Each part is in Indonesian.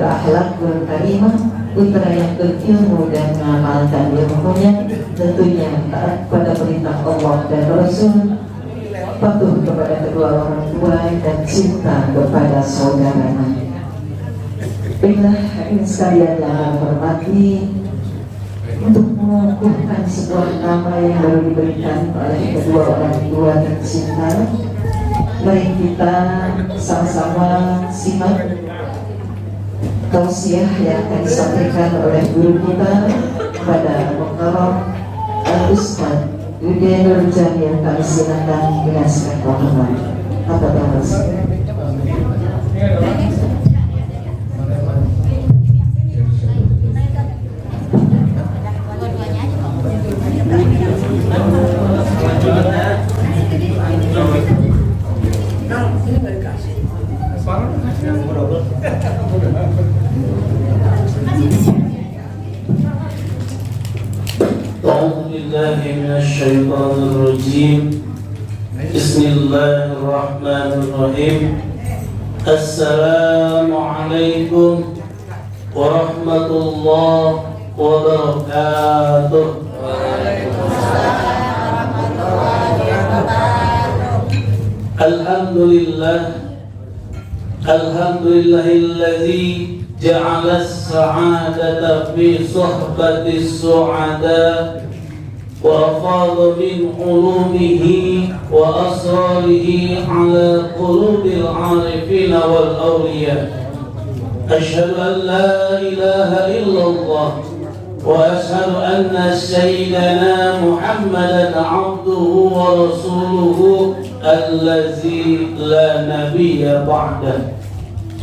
berakhlak, berkarimah, putra yang berilmu dan mengamalkan ilmunya, tentunya taat pada perintah Allah dan Rasul, patuh kepada kedua orang tua dan cinta kepada saudaranya. Baiklah hadirin sekalian yang hormati, untuk mengukuhkan sebuah nama yang baru diberikan oleh kedua orang tua tercinta, mari kita sama-sama simak tausiah yang akan disampaikan oleh guru kita pada Mukarram Al-Ustaz Yudhe Nurjani yang kami silakan dengan segala hormat. Apa bahasa? Bismillahirrahmanirrahim. Bismillahirrahmanirrahim. Assalamualaikum warahmatullahi wabarakatuh. Alhamdulillah, alhamdulillahilladzi ja'ala as-sa'adata fi suhbati as-su'ada wa afadha min ulumihi wa asrarihi ala qulubil 'arifin wal awliya. Ashhadu an la ilaha illallah wa ashhadu anna sayyidana Muhammadan 'abduhu wa rasuluhu allazi la nabiyya ba'dah.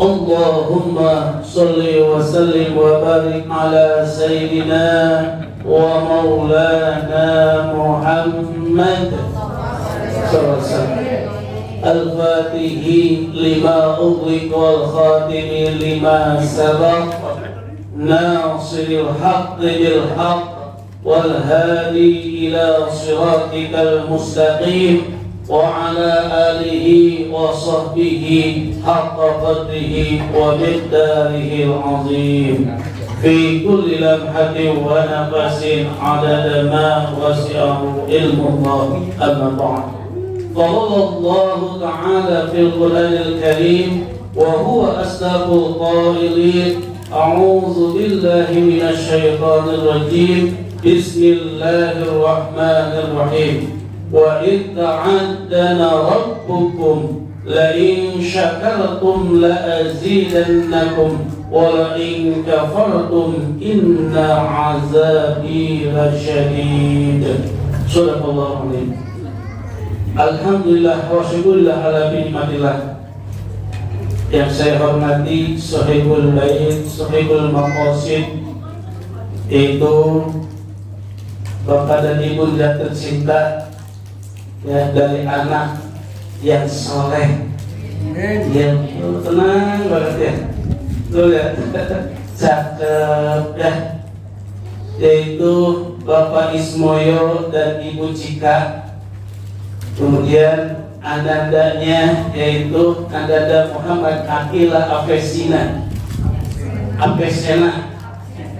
Allahumma salli wa sallim wa barik ala sayyidina wa maulana Muhammad sallallahu alaihi wasallam. Al-Fatihi lima ughliq wal khatimi lima sabaq, nasiril haqqi bil haqq wal hadi ila siratikal mustaqim wa ala alihi wa sahbihi haqqa qadrihi wa miqdarihi al-azim fi kulli lamhatin wa nafasin adada ma wasi'ahu ilmu Allah. Amma ba'd. Qala Allah ta'ala fil Qur'anil Karim wa huwa asdaqul qailin. A'udzu billahi minasy syaithanir rajim. Bismillahirrahmanirrahim. Wa idh ta'addana rabbukum la in syakartum la azidannakum wa la in kafartum inna 'azabi lasyadid. Subhanallahu alaihi. Alhamdulillah wa syukurillah ala binikmatillah. Yang saya hormati Sahibul Bait, Sahibul Maqasid, yaitu Bapak dan Ibu yang tercinta, ya, dari anak yang soleh, yang tenang banget ya, tuh ya, cakep ya, yaitu Bapak Ismoyo dan Ibu Cika. Kemudian anandanya yaitu Ananda Muhammad Akila Afesina,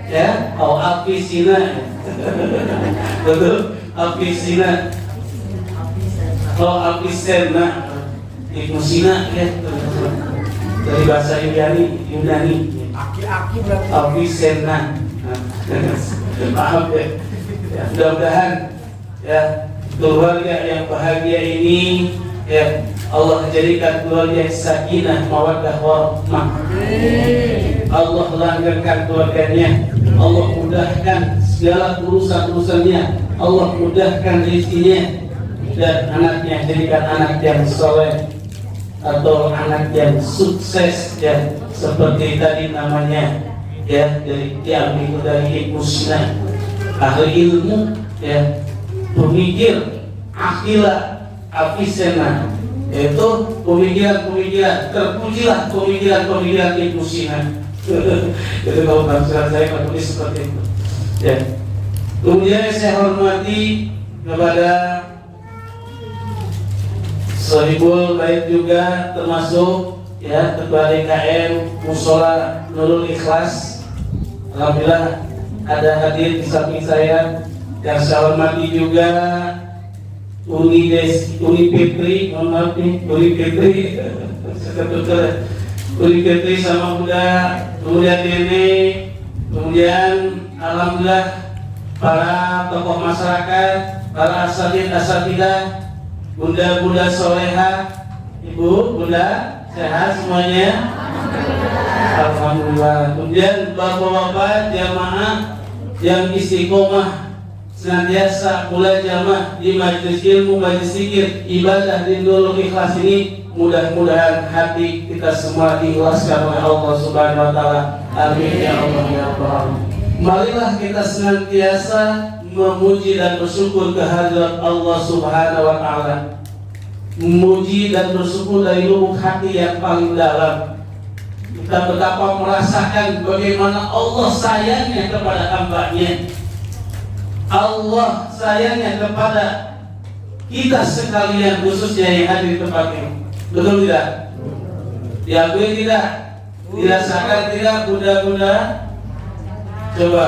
ya, oh Afesina, betul, Afesina. Oh, Afisena, Ibnu Sina ya, dari bahasa Yunani, aki-aki berarti Afisena. Maaf ya, mudah-mudahan ya keluarga yang bahagia ini ya Allah jadikan keluarga yang sakinah mawaddah warahmah. Allah langgengkan keluarganya, Allah mudahkan segala urusan-urusannya, Allah mudahkan rezekinya, dan anaknya jadikan anak yang soleh atau anak yang sukses ya, seperti tadi namanya ya, diambil dari Ibu Sina, ahli ilmu ya, pemikir, akila afisena, yaitu pemikiran terpujilah pemikiran Ibu Sina. Itu kalau bahasa saya menulis seperti itu ya. Kemudian saya hormati kepada Sahibul Bait juga, termasuk ya ketua DKM Musola Nurul Ikhlas. Alhamdulillah ada hadir di samping saya. Yang saya hormati juga Uni Fitri, mohon maaf nih, Uni Fitri, Uni Fitri sama Bunda, kemudian Nenek, kemudian alhamdulillah para tokoh masyarakat, para asatidah, Bunda soleha, Ibu, Bunda sehat semuanya, alhamdulillah. Kemudian bapak-bapak jamaah yang istiqomah senantiasa mulai jamaah di majelis ilmu, majelis zikir, ibadah di Nurul Ikhlas ini, mudah-mudahan hati kita semua diikhlaskan oleh Allah Subhanahu wa taala. Amin ya Allah ya Rabbal. Marilah kita senantiasa memuji dan bersyukur kehadirat Allah Subhanahu wa taala. Memuji dan bersyukur dari lubuk hati yang paling dalam. Kita betapa merasakan bagaimana Allah sayangnya kepada hamba-Nya. Allah sayangnya kepada kita sekalian, khususnya yang hadir di tempat ini. Betul tidak? Diakui tidak? Dirasakan tidak, Bunda-bunda? Coba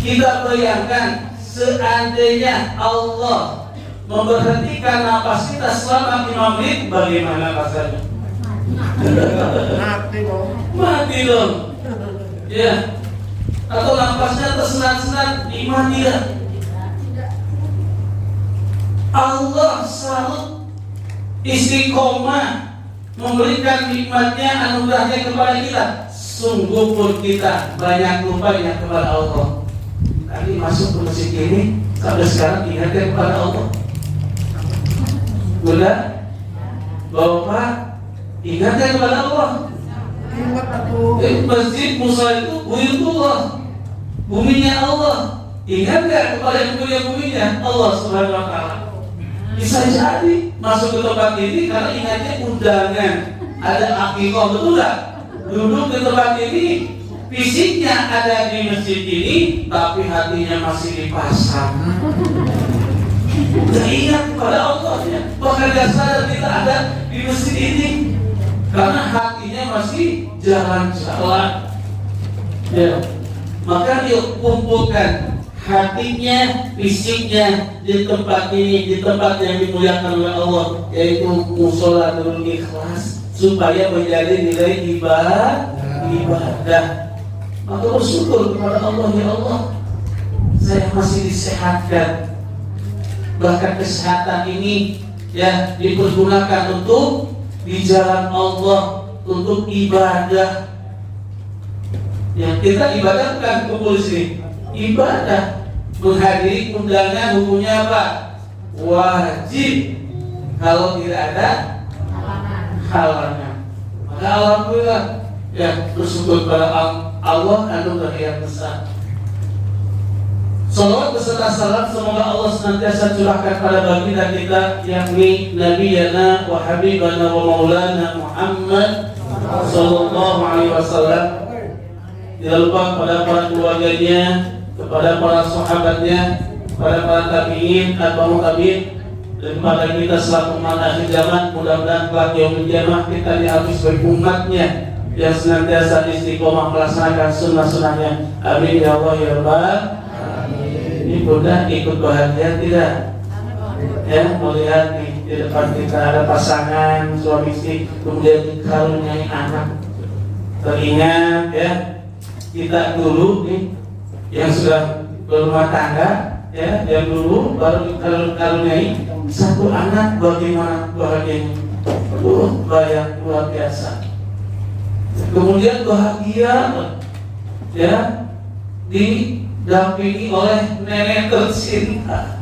kita bayangkan, seandainya Allah memberhentikan napas kita selama 5 menit, bagaimana rasanya? Mati dong. Ya. Atau napasnya tersenat-senat, iman tidak. Allah selalu istiqomah memberikan nikmatnya, anugerahnya kepada kita. Sungguh pun kita banyak lupanya kepada Allah. Tadi masuk ke masjid ini, sampai sekarang ingatkan kepada Allah. Bunda, Bapak, ingatkan kepada Allah. Masjid musola itu buyutullah, buminya Allah. Ingat gak kepada yang punya buminya? Allah Subhanahu wa taala. Bisa jadi masuk ke tempat ini karena ingatnya undangan, ada akikah, betul gak? Duduk di tempat ini, fisiknya ada di masjid ini, tapi hatinya masih di pasar. Udah ingat kepada Allah ya. Bahkan gak sadar kita ada di masjid ini karena hatinya masih jalan-jalan. Ya. Maka yuk kumpulkan hatinya, fisiknya di tempat ini, di tempat yang dimuliakan oleh Allah, yaitu musola Nurul Ikhlas, supaya menjadi nilai ibadah. Maka bersyukur kepada Allah, ya Allah, saya masih disehatkan. Bahkan kesehatan ini ya dipergunakan untuk di jalan Allah, untuk ibadah. Ya, kita ibadah bukan kumpul di sini. Ibadah menghadiri undangan hukumnya apa? Wajib. Kalau tidak ada halangan. Maka alhamdulillah ya bersyukur kepada Allah anugerah yang besar. Salawat beserta salam semoga Allah senantiasa curahkan pada baginda kita, yakni Nabi Yana wa Habibana wa Maulana Muhammad sallallahu alaihi wasallam. Tidak lupa kepada para keluarganya, kepada para sahabatnya, kepada para tabi'in, atba'ut tabi'in, dan kepada kita selaku umat akhir zaman. Mudah-mudahan kelak yaumul qiyamah kita diakui sebagai umatnya yang senantiasa istiqomah melaksanakan sunnah-sunnahnya. Amin ya Allah ya Rabbal. Ini Bunda ikut bahagia tidak? Ya, melihat di depan kita ada pasangan suami istri, kemudian dikaruniai anak. Teringat ya, kita dulu nih yang sudah berumah tangga ya, yang dulu baru dikaruniai satu anak, bagaimana bahagianya? Bayang luar biasa. Kemudian bahagia ya didampingi oleh nenek tercinta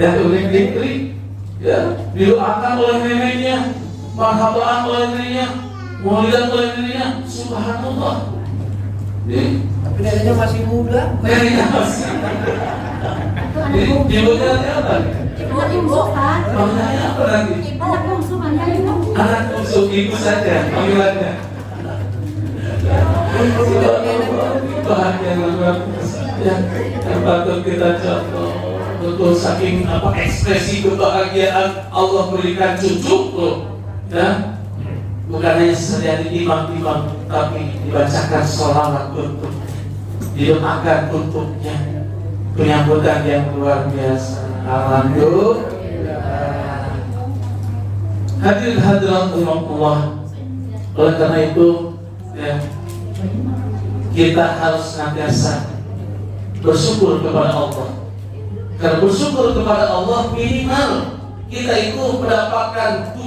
ya, Uni Fitri ya, didoakan oleh neneknya, marhabaan oleh neneknya, mulian oleh neneknya. Subhanallah. Tapi neneknya masih muda. Neneknya masih. Ibunya apa? Ibu kan? Namanya apa nanti? Anak bungsu mana ibu? Anak bungsu, ibu saja panggilannya. Bahagia luar biasa ya, yang patut kita contoh. Betul, saking ekspresi kebahagiaan Allah berikan cucu loh ya. bukan hanya sekedar ditimang-timang, tapi dibacakan sholawat untuk, didoakan untuknya. Penyambutan yang luar biasa. Alhamdulillah. Hadirin hadirat rahimakumullah. Oleh karena itu, ya, kita harus senantiasa bersyukur kepada Allah. Karena bersyukur kepada Allah minimal kita itu mendapatkan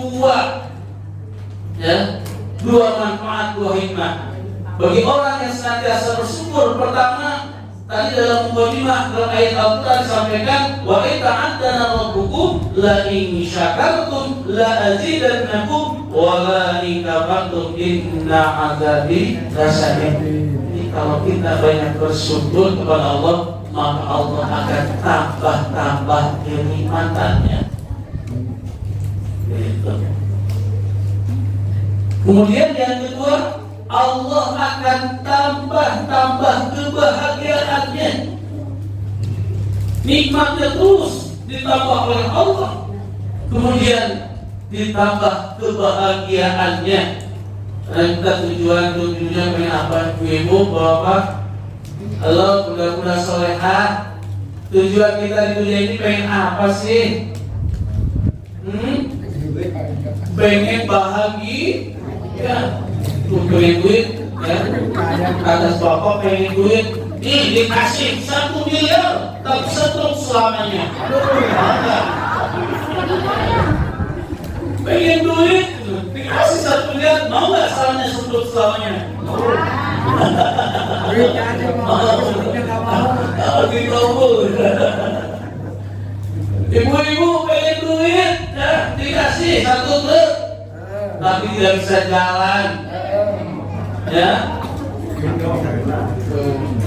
dua manfaat, dua hikmah. Bagi orang yang senantiasa bersyukur, pertama tadi dalam mukadimah dalam ayat Al-Qur'an disampaikan, wa ta'addana rabbukum la in syakartum la azidannakum wa la in kafartum inna 'adzabi lasyadid. Kalau kita banyak bersyukur kepada Allah, maka Allah akan tambah kenikmatannya. Gitu. Kemudian yang kedua, Allah akan tambah kebahagiaannya. Nikmatnya terus ditambah oleh Allah, kemudian ditambah kebahagiaannya. Dan kita tujuannya pengen apa? Ibu, bapak, Allah, mudah-mudahan solehah. Tujuan kita di dunia ini pengen apa sih? Pengen bahagia. Pengen duit, ya. Atas bapak pengen duit. Nih dikasih 1 miliar, tapi setruk selamanya. Pengen duit, dikasih 1 miliar, mau nggak salahnya setruk selamanya? Ibu-ibu pengen duit, ya, dikasih 1 truk, tapi tidak bisa jalan, ya.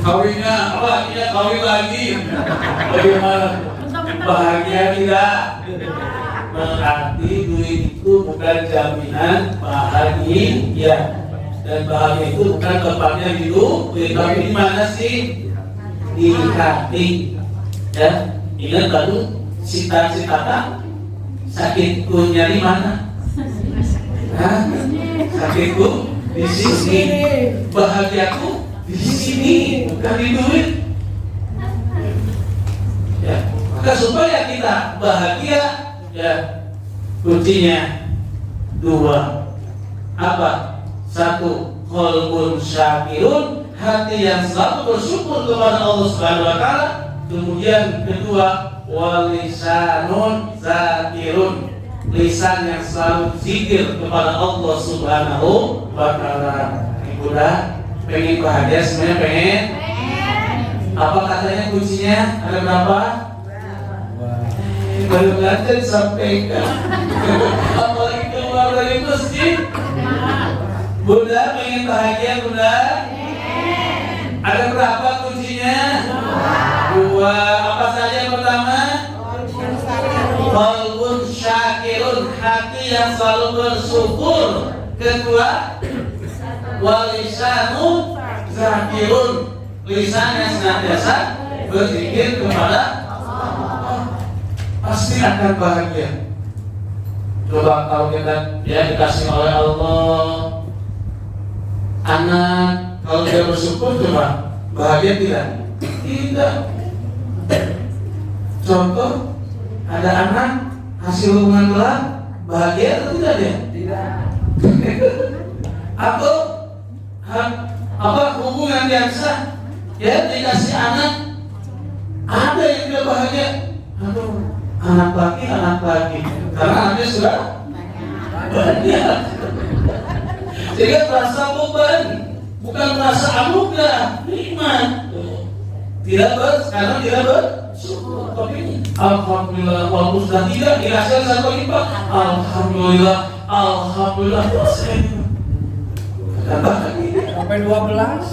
Kawinnya apa? Ya kawin lagi. Bagaimana? Bahagia tidak? Berarti duit itu bukan jaminan bahagia. Dan bahagia itu bukan tempatnya di duit, tapi di mana sih? Di hati. Ya, ingat baru cita-cita sakitku nyari mana? Hah? Sakitku di sini, bahagiaku di sini, bukan di duit. Ya, maka supaya kita bahagia, ya kuncinya 2. Apa? 1, qalbun syakirun, hati yang selalu bersyukur kepada Allah Subhanahu wa taala. Kemudian kedua, walisanun zakirun, lisan yang selalu zikir kepada Allah Subhanahu wa taala. Ibu dah pengen bahagia semuanya pengen? Apa katanya kuncinya? Ada berapa? Baru belajar disampaikan. Apalagi keluar dari masjid. Bunda pengen bahagia, Bunda? Ada berapa kuncinya? 2. Apa saja yang pertama? Qalbun syakirun, hati yang selalu bersyukur. Kedua, walisanun zakirun, lisan yang senantiasa berzikir kepada Allah, pasti akan bahagia. Coba kalau kita dikasih oleh Allah anak, kalau dia bersyukur coba bahagia tidak? Tidak. Contoh, ada anak hasil hubungan gelap, bahagia atau tidak dia? Tidak. Atau apa hubungan biasa, ya dikasih anak, ada yang tidak bahagia. Aduh, anak laki, karena anaknya sudah banyak. Sehingga merasa beban, bukan merasa anugerah, nikmat. Karena tidak bersyukur. Tapi alhamdulillah, walaupun sudah tidak dirasakan 1 lipat, alhamdulillah. Sampai 12.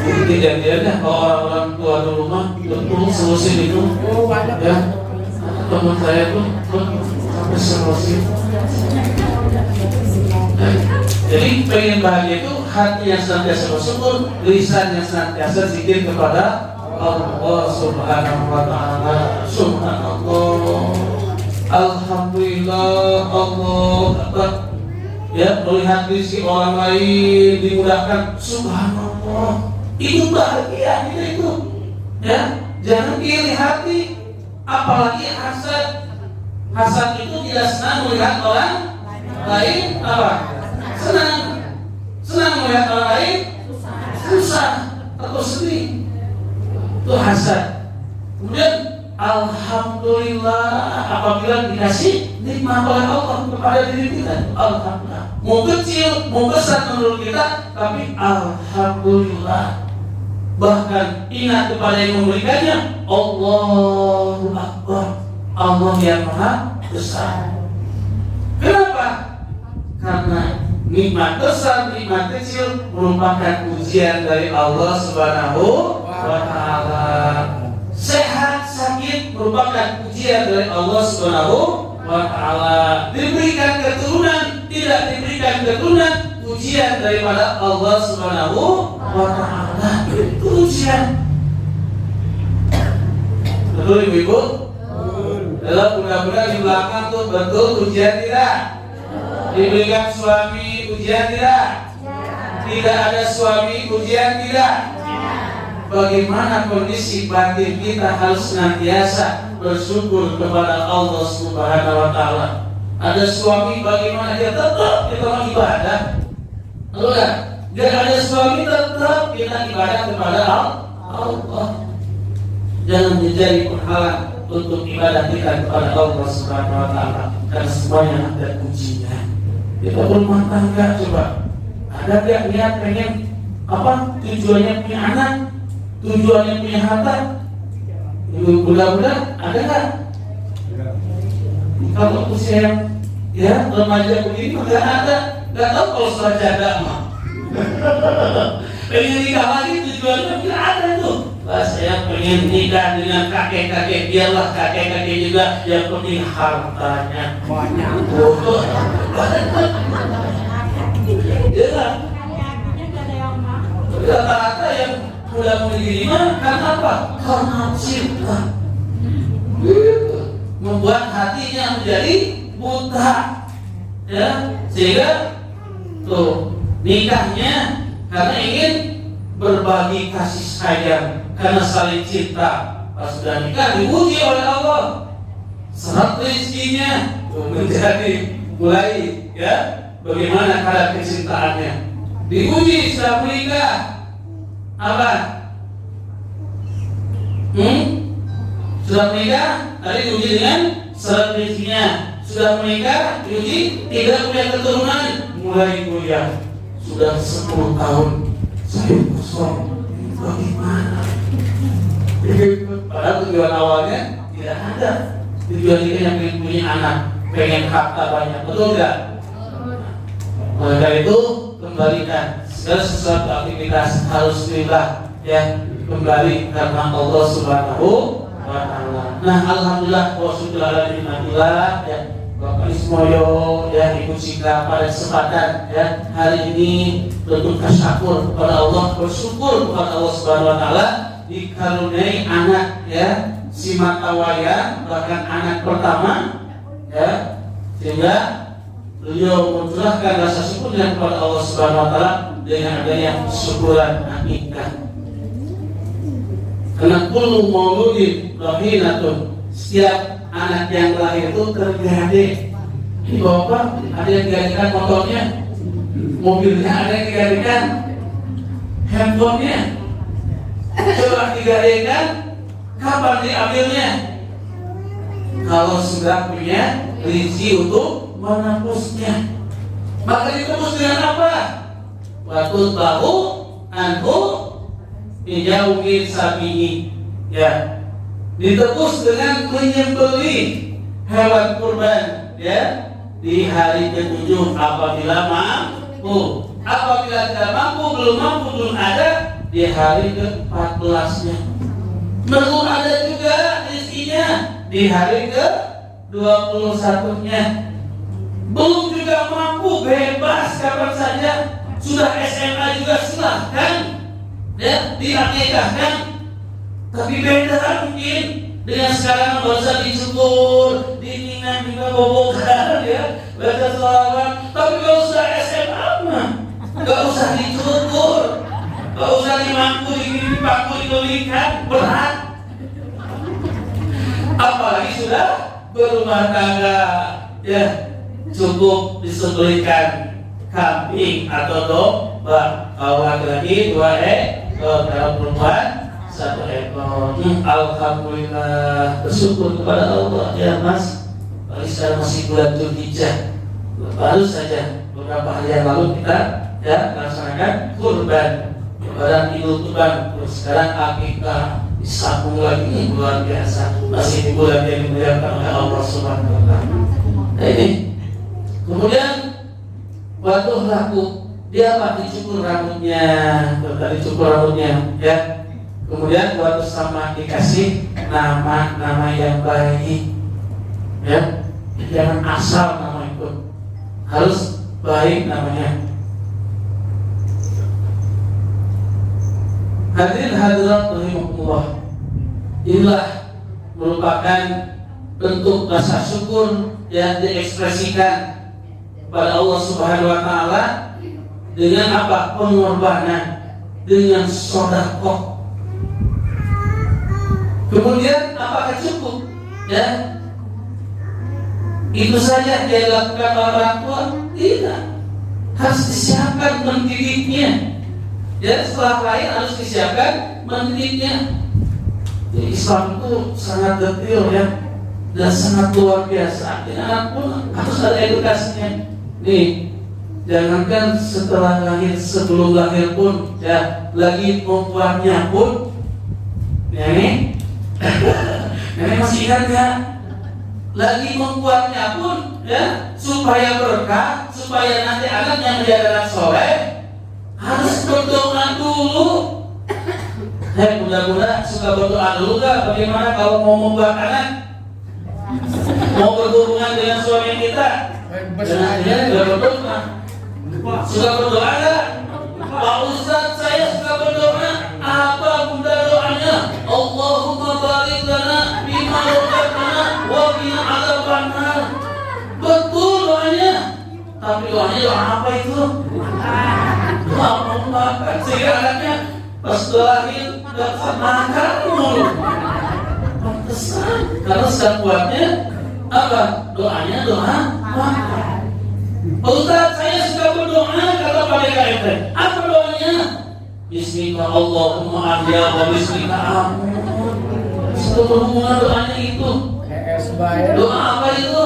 Ini kejadiannya kalau orang-orang tua di rumah betul selusin itu. Ya, teman saya tuh sampai selusin. Jadi pengen bahagia itu hati yang senantiasa bersyukur, lisan yang senantiasa zikir kepada Allah Subhanahu wa taala. Subhanallah, Alhamdulillah, Allah Akbar. Ya, melihat rezeki orang lain dimudahkan, subhanallah. Itu bahagia itu. Ya, jangan iri hati, apalagi hasad. Hasad itu tidak senang melihat orang lain apa? Senang melihat orang lain susah atau sedih. Itu hasad. Kemudian alhamdulillah apabila dikasih nikmat oleh Allah kepada diri kita, alhamdulillah. Mau kecil, mau besar menurut kita, tapi alhamdulillah. Bahkan ingat kepada yang memberikannya, Allahu Akbar, Allah yang maha besar. Kenapa? Karena nikmat besar, nikmat kecil merupakan ujian dari Allah Subhanahu wa Ta'ala. Sehat, sakit merupakan ujian dari Allah Subhanahu wa Ta'ala. Diberikan keturunan, tidak diberikan keturunan, ujian daripada Allah Subhanahu wa Ta'ala. Itu ujian. Betul ibu-ibu? Dalam budak-budak di belakang tuh betul ujian tidak? Diberikan suami ujian tidak? Tidak ada suami ujian tidak? Bagaimana kondisi batin kita harus senantiasa bersyukur kepada Allah Subhanahu wa Ta'ala. Ada suami bagaimana dia tetap kita ibadah. Lalu ya, dia ada suami tetap kita ibadah kepada Allah. Jangan menjadi penghalang untuk ibadah kita kepada Allah Subhanahu wa Ta'ala, karena semuanya ada ujian. Kita berumah tangga, coba ada nggak niat pengen apa tujuannya punya anak, tujuannya punya harta? Budak-budak ada nggak? Kalau usia yang ya remaja begini nggak ada, nggak tahu kalau setelah jaga mah. Pengen nikah lagi tujuannya nggak ada tuh. Lah saya pengen nikah dengan kakek-kakek, biarlah kakek-kakek juga, yang penting hartanya banyak. Ya, rata-rata yang muda-mudi mah karena apa? Karena cinta. Membuat hatinya menjadi buta. Ya, sehingga tuh nikahnya karena ingin berbagi kasih sayang, karena saling cinta. Pas sudah nikah diuji oleh Allah, syarat rezekinya menjadi mulai ya bagaimana kadar kecintaannya. Diuji sudah menikah apa? Sudah menikah tadi diuji dengan syarat rezekinya. Sudah menikah diuji tidak punya keturunan, mulai kuliah sudah 10 tahun. Saya kosong, bagaimana? Padahal tujuan awalnya tidak ada. Tujuan kita yang pengen punya anak, pengen harta banyak, betul tidak? Oleh karena itu kembalikan segala sesuatu aktivitas harus lillah, ya, kembali karena Allah Subhanahu wa Ta'ala. Nah, alhamdulillah wa syukurlah alhamdulillah ya. Bapak Ismoyo ya, Ibu Cika pada kesempatan ya hari ini bentuk tasyukur kepada Allah, bersyukur kepada Allah Subhanahu wa Ta'ala dikaruniai anak ya, si Matawayan, bahkan anak pertama ya, sehingga beliau mencurahkan rasa syukurnya kepada Allah Subhanahu wa Ta'ala dengan adanya syukuran akikah. Karena kullu mauludin rahinatun, setiap anak yang lahir itu tergade. Ini bapak ada yang digadekan motornya, mobilnya ada yang digadekan, handphonenya coba digadekan, kapan diambilnya? Kalau sudah punya rezeki untuk menembusnya, maka ditembus dengan apa? Waktu tahu anhu dijauhin sabihi ya, ditebus dengan menyembelih hewan kurban ya di hari ke-7 apabila mampu. Apabila tidak mampu, belum ada di hari ke-14-nya. Belum ada juga rezekinya di hari ke-21-nya. Belum juga mampu, bebas kapan saja. Sudah SMA juga silahkan ya diakikahkan. Tapi beda mungkin Dengan sekarang nggak usah dicukur, diningan, dibobokan, ya, baca selawat. Tapi nggak usah SMA mah, nggak usah dicukur, nggak usah dimangku, dipaku, dibelikan, berat. Apalagi sudah berumah tangga, ya, cukup disembelihkan kambing atau domba. Kalau laki-laki 2 ekor, kalau perempuan 1 ekor. Alhamdulillah, bersyukur kepada Allah ya Mas. Bagi sekarang masih bulan Dzulhijjah, baru saja beberapa hari yang lalu kita ya melaksanakan kurban, lebaran Idul Kurban. Sekarang akikah disambung lagi, luar biasa. Masih di bulan yang dimuliakan oleh Allah Subhanahu wa Ta'ala. Nah ini, kemudian waktu laku dia dicukur rambutnya, dicukur rambutnya, ya. Kemudian waktu sama dikasih nama yang baik, ya. Jangan asal nama itu, harus baik namanya. Hadirin hadirat rahimakumullah, inilah merupakan bentuk rasa syukur yang diekspresikan kepada Allah Subhanahu wa Ta'ala dengan apa? Pengorbanan, dengan sedekah. Kemudian apakah cukup? Ya, itu saja yang dilakukan orang tua? Tidak, harus disiapkan mendidiknya. Ya, setelah lahir harus disiapkan mendidiknya. Jadi Islam itu sangat detail ya, dan sangat luar biasa. Jadi anak pun harus ada edukasinya. Nih, jangankan setelah lahir, sebelum lahir pun, ya, lagi membuatnya pun, ya nih. Nenek masih ingat ya? Lagi membuatnya pun, ya, supaya berkah, supaya nanti anaknya menjadi anak soleh, harus berdoa dulu. Mudah-mudahan suka berdoa dulu gak? Bagaimana kalau mau membuat anak, mau berhubungan dengan suami kita? Dengan dia tidak berdoa. Suka berdoa gak? Pak Ustaz, saya suka berdoa. Apa bunda doanya? Allahumma barik lana bima razaqtana wa qina adzabannar. Betul doanya. Tapi doanya doa apa itu? Doa mau makan, sehingga anaknya pas lahir dapat makan mulu. Pantesan, karena sedang buatnya apa? Doanya doa makan. Ustaz, saya suka berdoa kata Pak DKMT. Apa doanya? Bismika Allahumma ahya wa bismika amun. Semua doanya itu. Doa apa itu?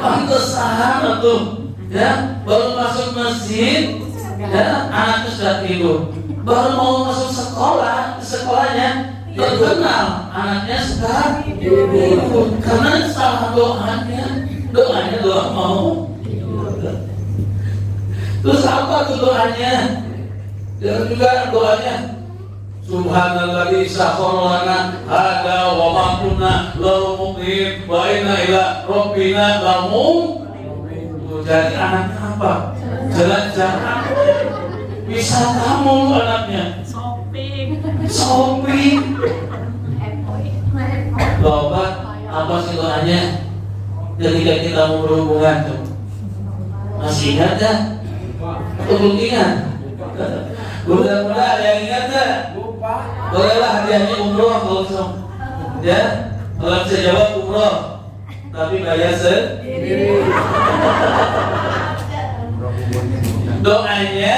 Pantesan tuh, ya, baru masuk masjid, ya, anaknya sudah tidur. Baru mau masuk sekolah, di sekolahnya terkenal anaknya sudah tidur karena salah doanya doa mau. Terus apa tuh doanya? Dan juga doanya Subhanalladzi sakhkhara lana hada wa ma kunna lahu muqrin wa inna ila rabbina lamunqalibun. Jadi anaknya apa? Jalan-jalan. Bisa kamu anaknya. Shopping. Coba apa sih doanya ketika kita mau berhubungan tuh? Masih ingat kan? Atau belum ingat? Mudah-mudahan ada yang ingat kan? Bolehlah hadiahnya umroh kalau ya, kalau bisa jawab umroh, tapi bayar sendiri. Doanya,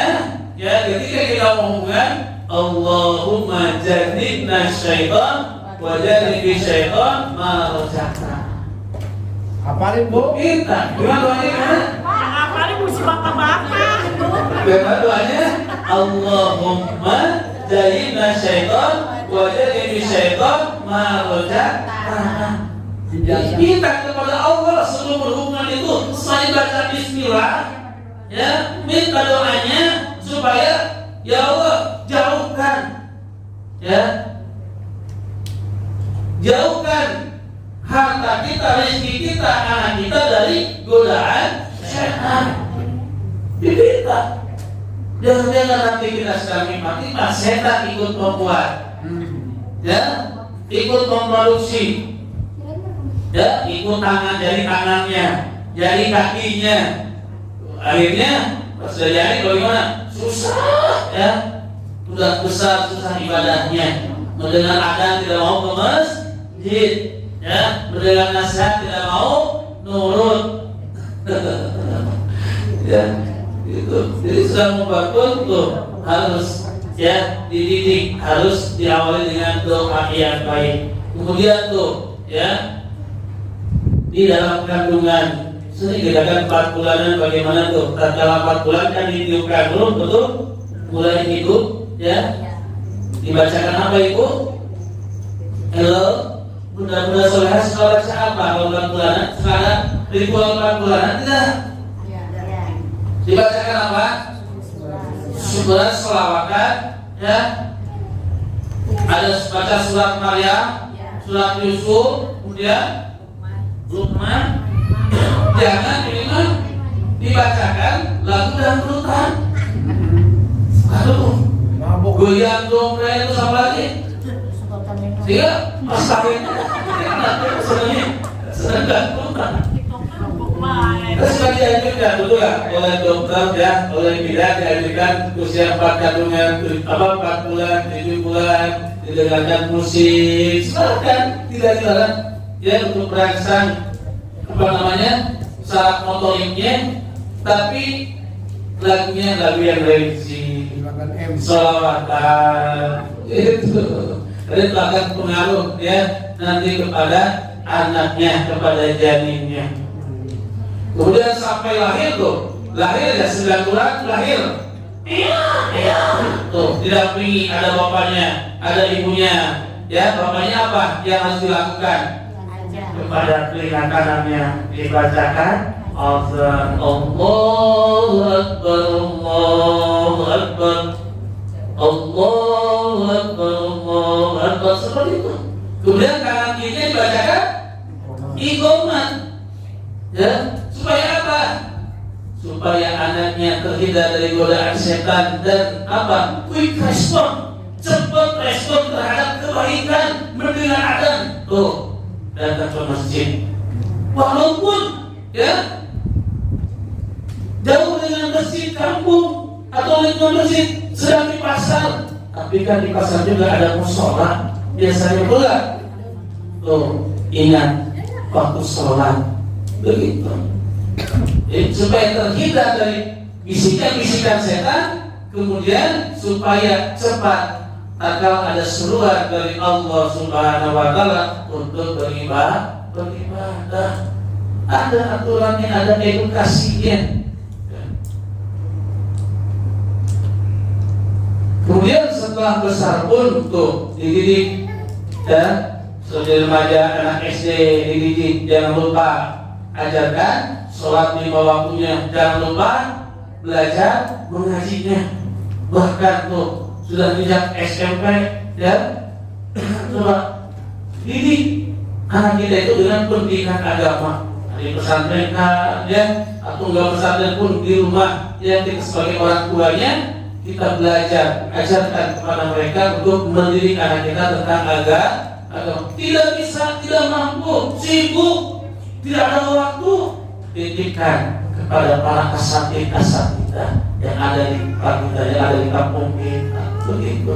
ya, ketika kita mau hubungan, Allahumma jannibna syaitan wa jannibi syaitan ma razaqtana. Hafalin Bu. Kita, gimana doanya gimana? Hafalin mesti bapak-bapak. Gimana doanya? Allahumma jannibna syaitan wa jannibi syaitan ma razaqtana. Kita kepada Allah sebelum berhubungan itu selain baca bismillah, ya, minta doanya supaya ya Allah jauhkan, ya, jauhkan harta kita, rezeki kita, anak kita dari godaan setan. Diminta, jangan nanti kita sedang nikmati, pas setan ikut membuat, ya, ikut memproduksi, ya, ikut tangan, jari tangannya, jari kakinya. Akhirnya pas sudah jari bagaimana? Susah, ya, sudah besar susah ibadahnya. Mendengar adzan tidak mau ke masjid, ya, mendengar nasihat tidak mau nurut. Ya, itu. Jadi sudah membangun tuh harus, ya, dididik, harus diawali dengan doa yang baik. Kemudian tuh, ya, di dalam kandungan sering kita 4 bulanan bagaimana tuh? Dalam 4 bulan kan ditiupkan dulu, betul? Mulai hidup, ya. Dibacakan apa ibu? Hello, bunda-bunda solehah sekolah baca apa? Kalau 4 bulanan, sekarang ritual 4 bulanan tidak. Dibacakan apa? Surat selawatan, ya. Ada baca surat Maryam, surat Yusuf, kemudian Luqman. Jangan ini dibacakan lagu dangdutan. Aduh, goyang dongkrak itu sama lagi. Sehingga pas kawinnya senang dangdutan. Terus lagi dianjurkan betul ya oleh dokter, ya, oleh bidan dianjurkan usia 4 kandungan 4 bulan, 7 bulan didengarkan musik. Silakan, tidak dilarang, ya, untuk merangsang saraf motoriknya, tapi lagunya lagu yang religi, sholawatan, itu. Jadi akan pengaruh, ya, nanti kepada anaknya, kepada janinnya. Kemudian sampai lahir tuh, lahir ya 9 bulan lahir. Iya. Tuh didampingi, ada bapaknya, ada ibunya. Ya, bapaknya apa yang harus dilakukan? Kepada telinga kanannya dibacakan azan, Allahu Akbar, Allahu Akbar, Allahu Akbar, Allahu Akbar, seperti itu. Kemudian kanan kirinya dibacakan iqamah, ya, supaya apa? Supaya anaknya terhindar dari godaan setan dan apa? Quick respon, cepat respon terhadap kebaikan mendengar adzan. Tuh, datang ke masjid, walaupun, ya, jauh dengan masjid kampung atau lingkungan masjid, sedang di pasar, tapi kan di pasar juga ada musola biasanya pula. Tuh, ingat waktu sholat, begitu. Supaya terhindar dari bisikan-bisikan setan, kemudian supaya cepat akan ada seruan dari Allah Subhanahu wa Ta'ala untuk beribadah. Ada aturannya, ada edukasinya. Kemudian setelah besar pun tuh dididik, dan sebagai remaja, anak SD dididik, jangan lupa ajarkan sholat 5 waktunya, jangan lupa belajar mengajinya. Bahkan tuh sudah sejak SMP, ya, coba didik anak kita itu dengan pendidikan agama di pesantren, ya, atau enggak pesantren pun di rumah, ya, kita sebagai orang tuanya kita belajar, ajarkan kepada mereka untuk mendidik anak kita tentang agama. Tidak bisa, tidak mampu, sibuk, tidak ada waktu, titipkan kepada para asatidz yang ada di kita, yang ada di kampung kita, begitu.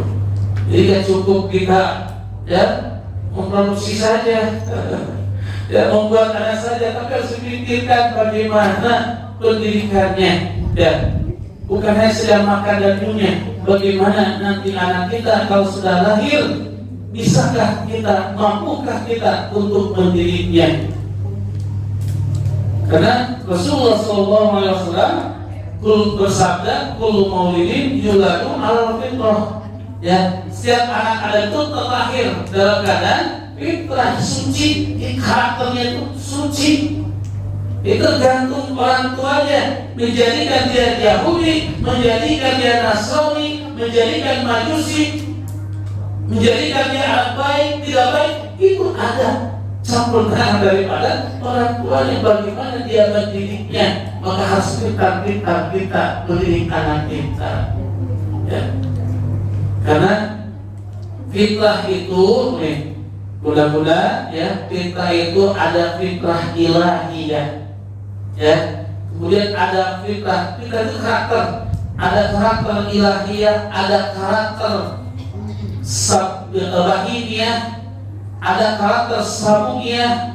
Jadi kan cukup kita, ya, memproduksi saja, ya, membuat anak saja, tapi harus dipikirkan bagaimana pendidikannya, ya. Bukan hanya sekedar makan dan minumnya, bagaimana nanti anak kita kalau sudah lahir, bisakah kita, mampukah kita untuk mendidiknya? Karena Rasulullah SAW bersabda, kullu maulidin yuladu ala fitrah. Ya, setiap anak ada itu terlahir dalam keadaan fitrah, suci, karakternya itu suci. Itu tergantung orang tuanya, menjadikan dia Yahudi, menjadikan dia Nasrani, menjadikan Majusi, menjadikan dia baik, tidak baik, itu ada campur tangan daripada orang tuanya. Bagaimana dia mendidiknya, maka harus kita mendidik anak kita, ya. Karena fitrah itu nih, Mudah-mudahan ya fitrah itu ada fitrah ilahiyah. Ya. Kemudian ada fitrah itu karakter. Ada karakter ilahiyah, ada karakter bahimiyah, ada karakter sabuniyah,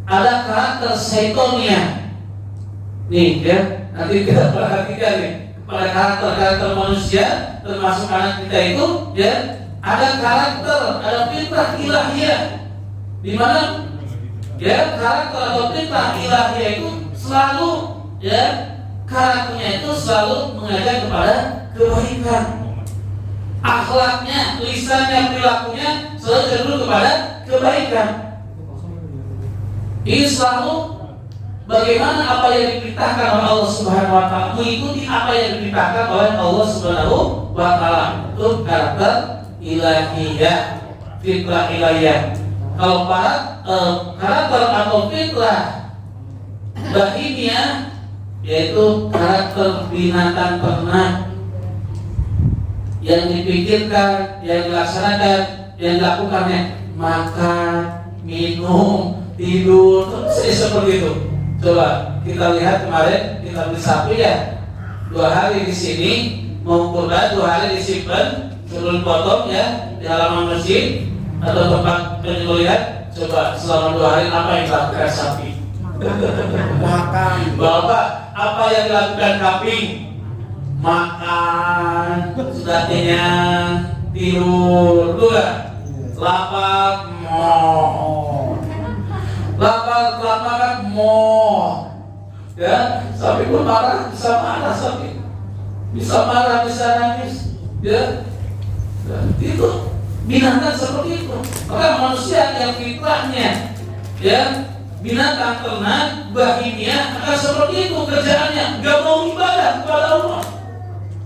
ada karakter syaitoniyah. Nih ya, nanti kita perhatikan nih pada karakter manusia termasuk anak kita itu ya ada karakter, ada fitrah ilahiyah di mana ya karakter atau fitrah ilahiyah itu selalu ya karakternya itu selalu mengajak kepada kebaikan, akhlaknya, lisannya, perilakunya selalu cenderung kepada kebaikan. Ini selalu bagaimana apa yang diperintahkan oleh Allah Subhanahu wa taala, mengikuti apa yang diperintahkan oleh Allah Subhanahu wa taala. Itu karakter ilahiyah, fitrah ilahiyah. Kalau para karakter atau fitrah bahimiyah yaitu karakter binatang ternak yang dipikirkan, yang dilaksanakan, yang dilakukannya makan, minum, tidur, seperti itu. Coba kita lihat kemarin kita beli sapi ya, 2 hari di sini mau kurban, 2 hari disimpan sebelum potong ya di halaman masjid atau tempat penyembelihan. Coba selama 2 hari apa yang dilakukan sapi? Makan. Bapak, apa yang dilakukan kambing? Makan, sudah kenyang, tidur, juga lapar, lapar, ya, sapi pun marah, bisa marah sapi, bisa marah, bisa nangis, ya, itu binatang seperti itu. Maka manusia yang fitrahnya, ya, binatang ternak, bahimiyah akan seperti itu kerjaannya, gak mau ibadah kepada Allah.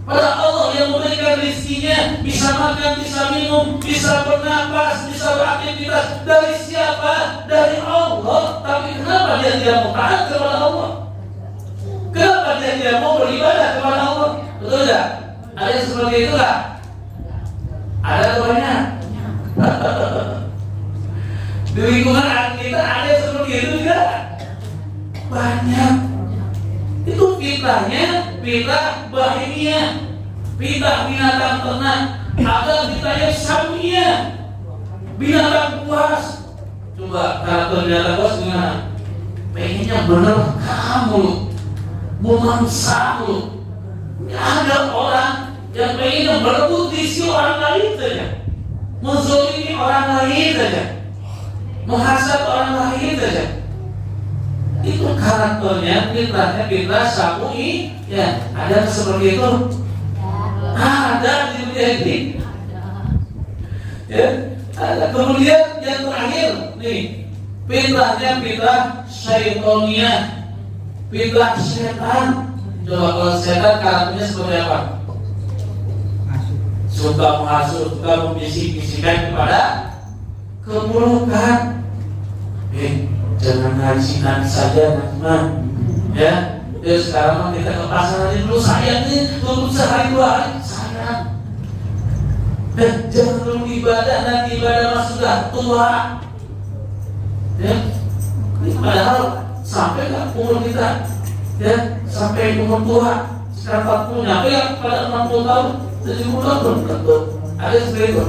Pada Allah yang memberikan rezekinya, bisa makan, bisa minum, bisa bernapas, bisa beraktivitas. Dari siapa? Dari Allah. Tapi kenapa dia tidak mau taat kepada Allah? Kenapa dia tidak mau beribadah kepada Allah? Betul tidak? Ada yang seperti itu lah. Ada banyak. Di lingkungan kita ada yang seperti itu juga. Banyak. Itu fitrahnya, fitrah bahimiyah, fitrah binatang ternak. Ada fitrahnya samiyah, binatang buas. Coba karakter binatang buas gimana? Pengennya bener kamu, memangsa lu. Gak ada orang yang pengennya berebut isi orang lain saja, menzolimi orang lain saja, menghasut orang lain saja. Itu karakternya, fitrah samui, ya ada seperti itu. Ada di dunia ini. Ya, ada. Kemudian yang terakhir nih, fitrahnya fitrah syaitoniyah, fitrah setan. Coba kalau setan karakternya seperti apa? Suka menghasut, suka membisik-bisikkan kepada keburukan. Jangan ngaji nanti saja nanti ya. Sekarang kita ke pasar aja dulu, sayang nih, tunggu sehari 2 hari sayang. Dan jangan dulu ibadah, nanti ibadah mas sudah tua. Ya, padahal sampai nggak umur kita, ya sampai umur tua sekarang 40, nyampe ya pada 60 tahun, 70 tahun belum tentu. Ada seperti itu,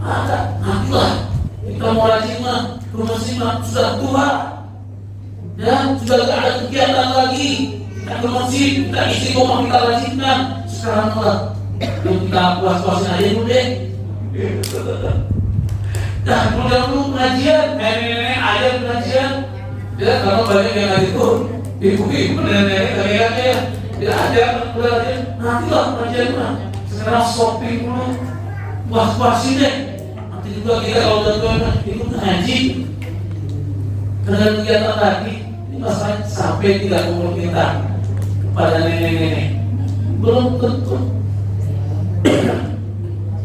ada nantilah. Kita mau rajin mah, rumah mah sudah tua, ya sudah tidak ada kegiatan lagi. Kita ke masjid, kita isi rumah kita rajinkan. Sekarang malah kita puas-puasin aja dulu deh. Nah, kemudian dulu pengajian, nenek-nenek aja pengajian. Ya, karena banyak yang ngaji itu, ibu-ibu, nenek-nenek kalian ya ada pengajian. Nantilah pengajian mah. Sekarang shopping dulu, puas-puasin deh. Juga kita kalau udah ikut ngaji dengan kegiatan lagi, ini masalah sampai tidak umur kita kepada nenek-nenek belum tentu.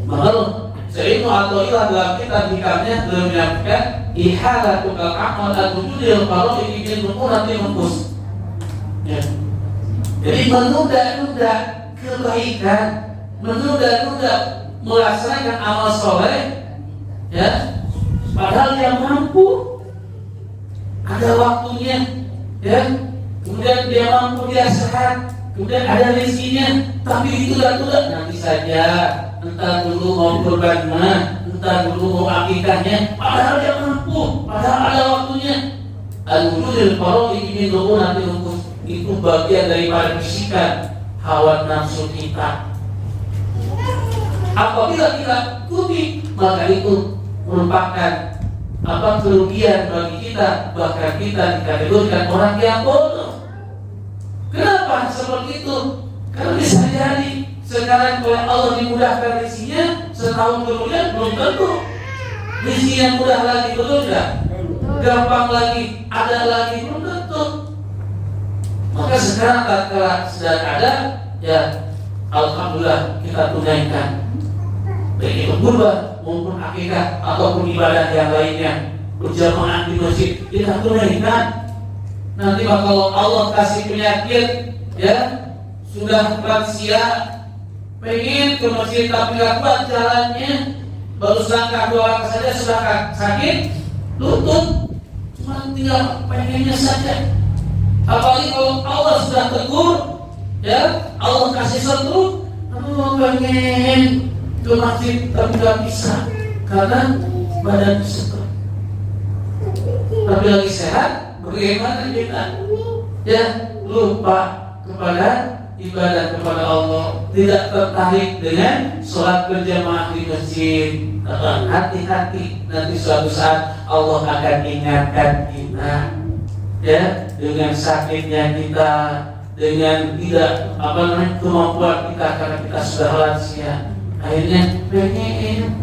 Maka Sayyidina Athaillah dalam kitab hikamnya beliau menyampaikan ihalatukal aqwal al-wujudil qaroi ingin menurati mengkus. Jadi menunda-nunda kebaikan, menunda-nunda melaksanakan amal soleh, ya padahal dia mampu, ada waktunya, ya. Kemudian dia mampu, dia sehat, kemudian ada rezekinya, tapi ditunda-tunda nanti saja, entar dulu mau kurban mah, entar dulu mau akikahnya, padahal dia mampu, padahal ada waktunya. Al-wujudul faraghi min nanti itu bagian daripada bisikan hawa nafsu kita. Apabila kita ikuti, maka itu merupakan kerugian bagi kita, bahkan kita dikategorikan orang yang bodoh. Kenapa seperti itu? Karena bisa jadi sekarang oleh Allah dimudahkan rezekinya, setahun kemudian belum tentu rezeki yang mudah lagi, betul enggak? Gampang lagi, ada lagi, belum tentu. Maka sekarang tatkala sedang ada, ya alhamdulillah kita tunaikan, baik itu kurban maupun akikah ataupun ibadah yang lainnya, berjamaah di masjid kita tunaikan. Nanti kalau Allah kasih penyakit, ya sudah lansia, pengen ke masjid tapi nggak kuat jalannya, baru selangkah 2 langkah saja sudah sakit lutut, cuma tinggal pengennya saja. Apalagi kalau Allah sudah tegur, ya Allah kasih sentuh, pengen ke masjid tapi nggak bisa karena badan disetruk. Tapi lagi sehat, bagaimana kita? Ya lupa kepada ibadah kepada Allah, tidak tertarik dengan sholat berjamaah di masjid. Hati-hati, nanti suatu saat Allah akan ingatkan kita, ya dengan sakitnya kita, dengan tidak kemampuan kita karena kita sudah lansia. Akhirnya pengen,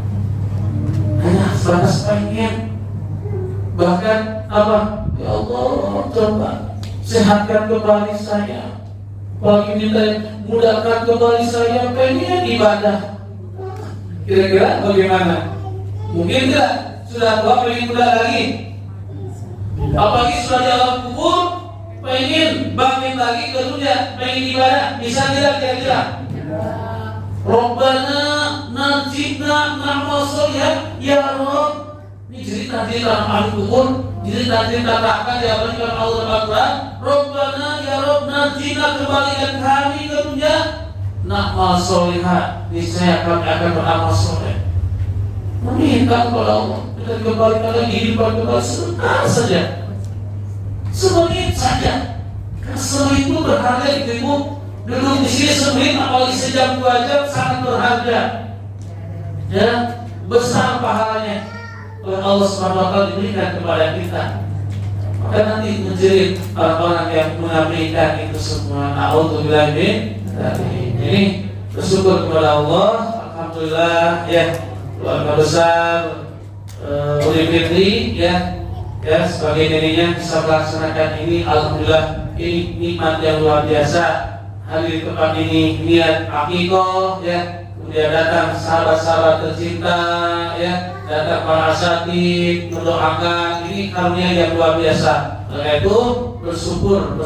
hanya sebatas pengen. Bahkan ya Allah coba sehatkan kembali saya, bagi minta mudahkan kembali saya, pengen ibadah. Kira-kira bagaimana? Mungkin tidak, sudah tua pengen mudah lagi. Apalagi sudah di alam kubur, pengen bangkit lagi ke dunia, pengen ibadah, bisa tidak kira-kira? Rabbana najibna na'mal sholihan, ya Rabb. Ini cerita-cerita alam kubur, cerita-cerita neraka diabadikan Allah Al-Quran. Rabbana ya Rabb najibna, kembalikan kami ke dunia, na'mal sholihan, niscaya kami akan beramal soleh. Meminta kepada Allah, kita kembalikan lagi hidup kembali sebentar saja, semenit saja. Karena semenit itu berharga di hidupmu. Duduk di sini semenit, apalagi sejam 2 jam, sangat berharga. Ya, besar pahalanya oleh Allah SWT diberikan kepada kita. Maka nanti menjerit orang-orang yang mengabaikan itu semua. A'udzubillah min dzalik. Ini bersyukur kepada Allah. Alhamdulillah, ya keluarga besar Uli Fitri, ya sebagai nenek bisa melaksanakan ini. Alhamdulillah, ini nikmat yang luar biasa. Hadir di tempat ini niat akikoh, ya kemudian datang sahabat-sahabat tercinta, ya datang para asatidz mendoakan, ini karunia yang luar biasa. Oleh itu bersyukur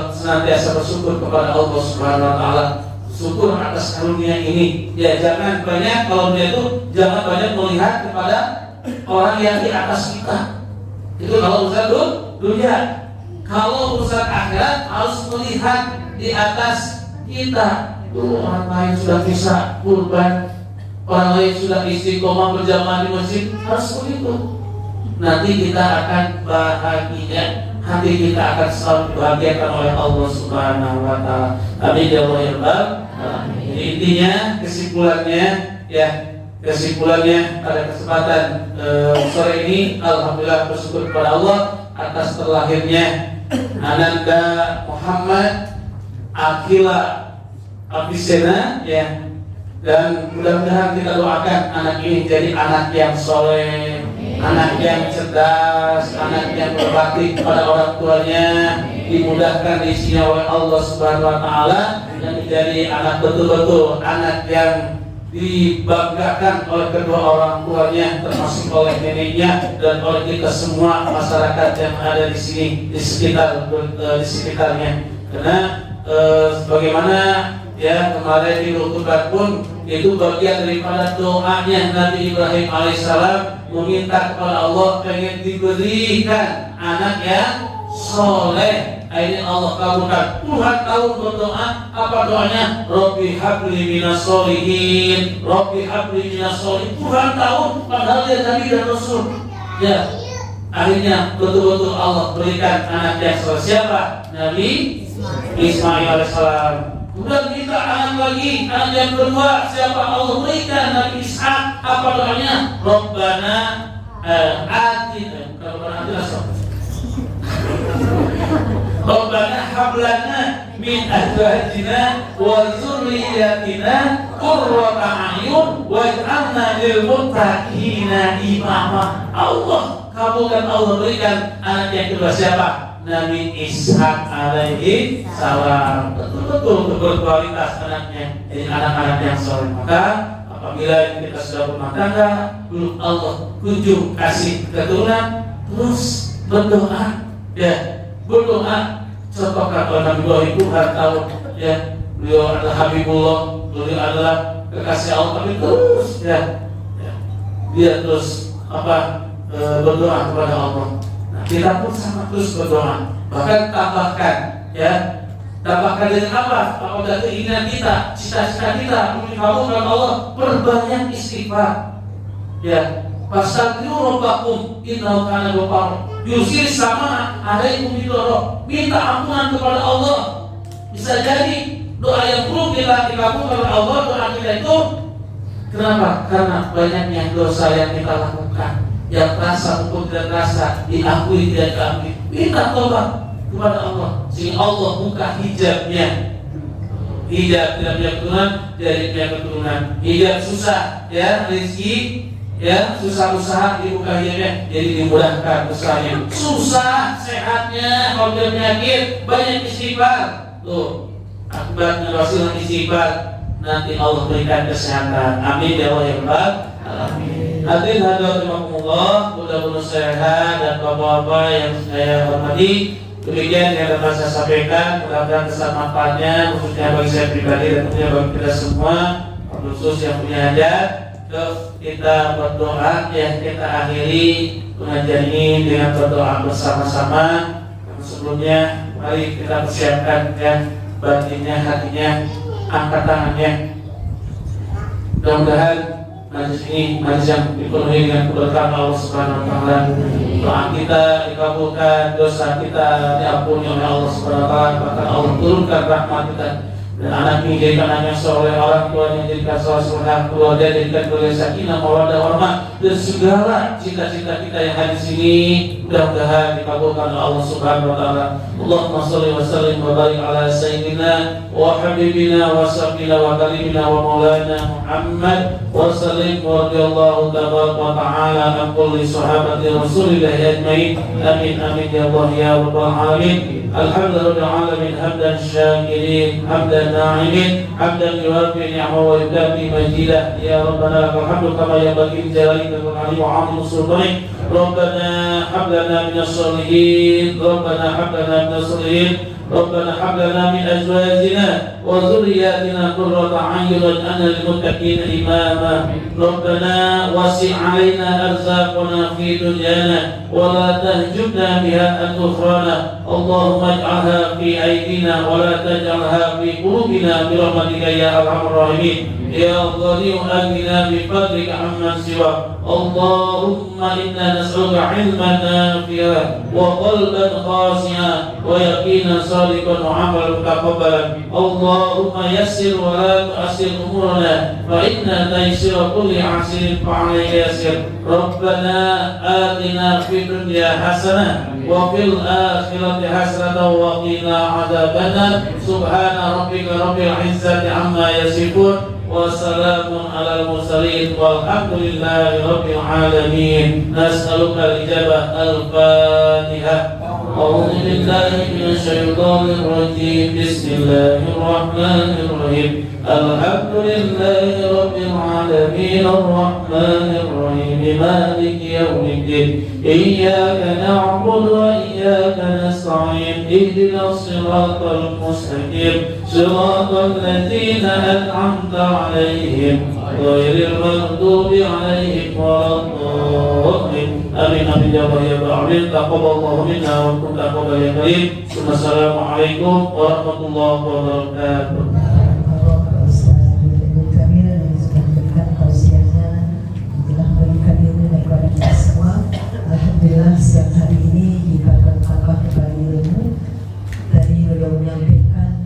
senantiasa bersyukur kepada Allah Subhanahu Wa Taala. Syukur atas karunia ini. Ya jangan banyak, kalau dia itu jangan banyak melihat kepada orang yang di atas kita. Itu kalau urusan dunia. Kalau urusan akhirat harus melihat di atas kita. Orang lain sudah bisa kurban, orang lain sudah istiqomah berjamaah di masjid, harus begitu. Nanti kita akan bahagia, hati kita akan selalu dibahagiakan oleh Allah Subhanahu Wa Taala. Amin ya Allah ya Rabb. Jadi intinya kesimpulannya pada kesempatan sore ini, alhamdulillah bersyukur kepada Allah atas terlahirnya Ananda Muhammad Akila Abisena, ya, dan mudah-mudahan kita doakan anak ini jadi anak yang soleh, anak yang cerdas, anak yang berbakti kepada orang tuanya, dimudahkan rezekinya oleh Allah Subhanahu Wa Taala, dan menjadi anak betul-betul anak yang dibanggakan oleh kedua orang tuanya, termasuk oleh neneknya dan oleh kita semua masyarakat yang ada di sini di sekitarnya. Karena bagaimana ya kemarin di Lutukan pun itu bagian daripada doanya Nabi Ibrahim alaihissalam meminta kepada Allah pengen diberikan anak yang soleh. Akhirnya Allah kabulkan. Tuhan tahu berdoa, apa doanya? Rabbi habli minas solihin, Rabbi habli minas solihin. Tuhan tahu, padahal dia Nabi dan Rasul. Ya, akhirnya betul-betul Allah berikan anak yang soleh. Siapa? Nabi Ismail alaihissalam. Kemudian minta anak lagi, anak yang kedua. Siapa? Allah berikan Nabi Ishak. Apa doanya? Rabbana atina. Rabbana atina. Rabbana hablana min azwajina wa dzurriyyatina qurrata a'yun waj'alna lil muttaqina imama. Allah kabulkan, Allah berikan anak yang kedua. Siapa? Nabi Ishak alaihi salam. Betul-betul berkualitas anaknya, jadi anak-anak yang soleh. Maka apabila kita sudah berumah tangga, belum Allah kunjung kasih keturunan, terus berdoa, ya berdoa. Contohkan oleh Nabi Ibrahim, Tuhan tahu, ya beliau adalah Habibullah, beliau adalah kekasih Allah, tapi terus dia terus berdoa kepada Allah. Nah, kita pun sama terus berdoa. Bahkan tambahkan dengan apa? Apabila keinginan kita, cita-cita kita dikabulkan Allah, perbanyak istighfar. Ya, fastaghfiru rabbakum innahu kana ghaffar. Yursil sama alaikum bidoro. Minta ampunan kepada Allah. Bisa jadi doa yang belum kita dikabulkan oleh Allah, doa kita itu kenapa? Karena banyaknya dosa yang kita lakukan, yang rasa maupun tidak rasa, diakui tidak diakui. Minta tobat kepada Allah, sehingga Allah buka hijabnya. Hijab tidak punya keturunan, jadi punya keturunan. Hijab susah, ya rezeki, ya susah usaha dibuka hijabnya, jadi dimudahkan usahanya. Susah sehatnya, kalau dia penyakit banyak istighfar. Tuh akibatnya Rasulullah istighfar, nanti Allah berikan kesehatan. Amin ya Allah ya Rabbal alamin. Hadirin hadirat rahimakumullah, mudah-mudahan sehat dan bapak-bapak yang saya hormati. Demikian yang dapat saya sampaikan, mudah-mudahan besar manfaatnya, khususnya bagi saya pribadi dan tentunya bagi kita semua, khusus yang punya hajat. Kita berdoa, ya kita akhiri pengajian ini dengan berdoa bersama-sama. Sebelumnya mari kita persiapkan ya batinnya, hatinya, angkat tangannya. Mudah-mudahan majlis ini majlis yang dipenuhi dengan keberkahan Allah Subhanahu wa taala. Doa kita dikabulkan, dosa kita diampuni oleh Allah Subhanahu wa taala, bahkan Allah turunkan rahmat kita. Dan anak ini jadikan anaknya soleh, orang tuanya jadikan soleh, keluarga jadikan keluarga sakinah, mawaddah warahmah, dan segala cita-cita kita yang ada di sini mudah-mudahan dikabulkan oleh Allah Subhanahu wa taala. Allahumma shalli wa sallim wa barik ala sayyidina wa habibina wa safina wa kalimina wa maulana Muhammad wa sallim wa radiyallahu tabaraka wa ta'ala an kulli sahabati rasulillahi ajmain. Amin amin ya Allah ya rabbal alamin. Alhamdulillahirabbil alamin hamdan syakirin hamdan na'imin hamdan yuwafi ni'amahu wa yukafi majidah. Ya rabbana lakal hamdu kama yanbaghi li jalalika wa 'azimi 'azimi sultanik. Rabbana hab lana minas sholihin, Rabbana hab lana minas sholihin, Rabbana hab lana min azwajina wa dhurriyyatina qurrata a'yun waj'alna lil muttaqina imama. Rabbana wasi' 'alaina arzaqana fi dunyana wa la tahjubna biha an ukhrana. Allahumma ij'alha fi aydina wa la taj'alha fi qulubina bi rahmatika ya arhamar rahimin. Ya Ghani aghna bi fadlika amman siwa. Allahumma inna nas'aluka 'ilman nafi'an wa qalban khashi'an wa yaqinan sadiqan wa 'amalan mutaqabbalan. Allahumma yassir wa la tu'assir umurana fa inna taysira kulli 'asirin fa'alayka yassir. Rabbana atina fid dunya hasanah wa fil akhirati hasanah wa qina 'adzabannar. Subhana rabbika rabbil 'izzati 'amma yasifun wa salamun alal mursalin walhamdulillahi rabbil alamin. Nas'aluka al-ijabah al-Fatihah. A'udzu billahi minasy syaithanir rajim. Bismillahirrahmanirrahim. Alhamdulillahi rabbil alamin arrahmanir rahim maliki yaumiddin. Iyyaka na'budu wa iyyaka nasta'in. Ihdinas siratal mustaqim. Siratal ladzina an'amta 'alaihim ghairil maghdubi 'alaihim waladdallin. Amin amin ya rabbal alamin. Taqabbalallahu minna wa antum taqabbal ya karim. Wassalamualaikum warahmatullahi wabarakatuh. Alhamdulillah siang hari ini kita bertambah kembali ilmu. Tadi beliau menyampaikan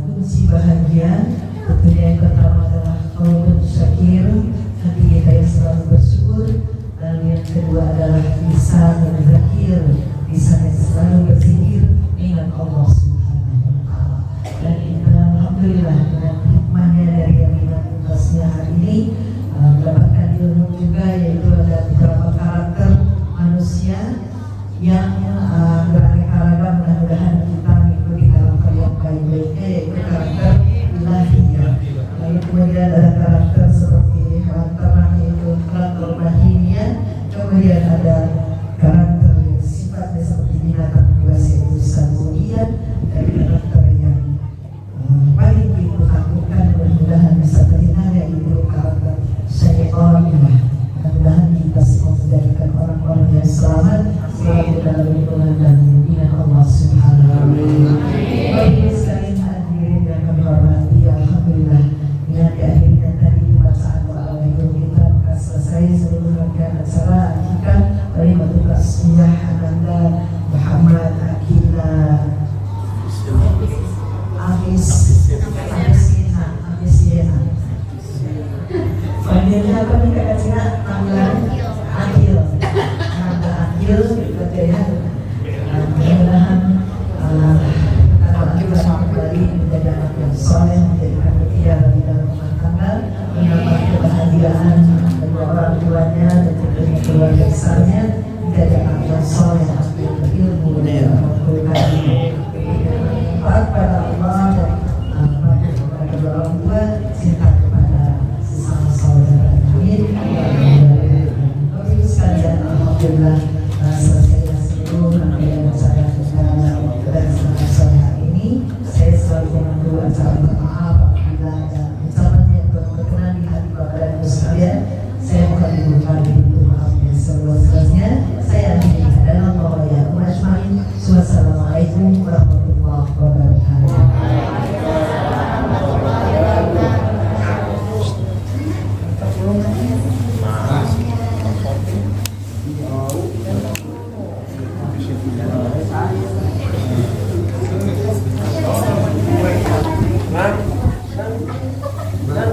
kunci bahagia. Tentunya yang pertama adalah qaulun syakir, hati kita yang selalu bersyukur. Dan yang kedua adalah lisan yang berzikir, lisan yang selalu berzikir ingat Allah Subhanahu wa Ta'ala. Dan kita alhamdulillah dengan hikmahnya dari yang kita tugasnya hari ini mendapatkan ilmu juga, yaitu ada beberapa karakter manusia yang beraneka ragam. Mudah-mudahan kita mengikuti karakter yang baik-baiknya, yaitu karakter ilahiyah. Lalu kemudian ada karakter seperti hewan ternak, yaitu karakter bahimiyah. Kemudian ada karakter yang sifatnya seperti binatang buas, yaitu sabuniyah. Dan karakter yang paling ditakutkan, mudah-mudahan bisa terhindar, yaitu karakter syaitaniyah. Mudah-mudahan kita semua menjadikan orang-orang yang selamat selalu dalam lindungan dan bimbingan Allah Subhanahu wa Ta'ala. Baik sekalian hadirin yang kami hormati, alhamdulillah dengan diakhirnya tadi pembacaan doa untuk kita, maka selesai seluruh rangkaian acara kita oleh Bapak Tasmiyah Ananda Muhammad Akila Abisina. Panggilnya apa nih kakak Cina? Panggilan Akil. Nanda Akil, mudah-mudahan kita kembali menjadi anak yang soleh, menjadikan mutiara di dalam rumah tangga, mendapat kebahagiaan kedua orang tuanya dan tentunya keluarga besarnya, menjadi anak yang soleh, yang berilmu dan mengumpulkan manfaat pada Allah dan kepada kedua orang tua, cinta kepada sesama saudara. Amin. Bapak Ibu sekalian, alhamdulillah selesai seluruh rangkaian acara dan sore hari ini. Saya selalu menunggu acara bermaaf apabila ada ucapan yang berkenan di hati Bapak dan Ibu sekalian. Saya mohon dibuka pintu maaf yang seluas-luasnya. Saya akhiri dalam ya majma'in. Wassalamualaikum warahmatullahi wabarakatuh. Nah,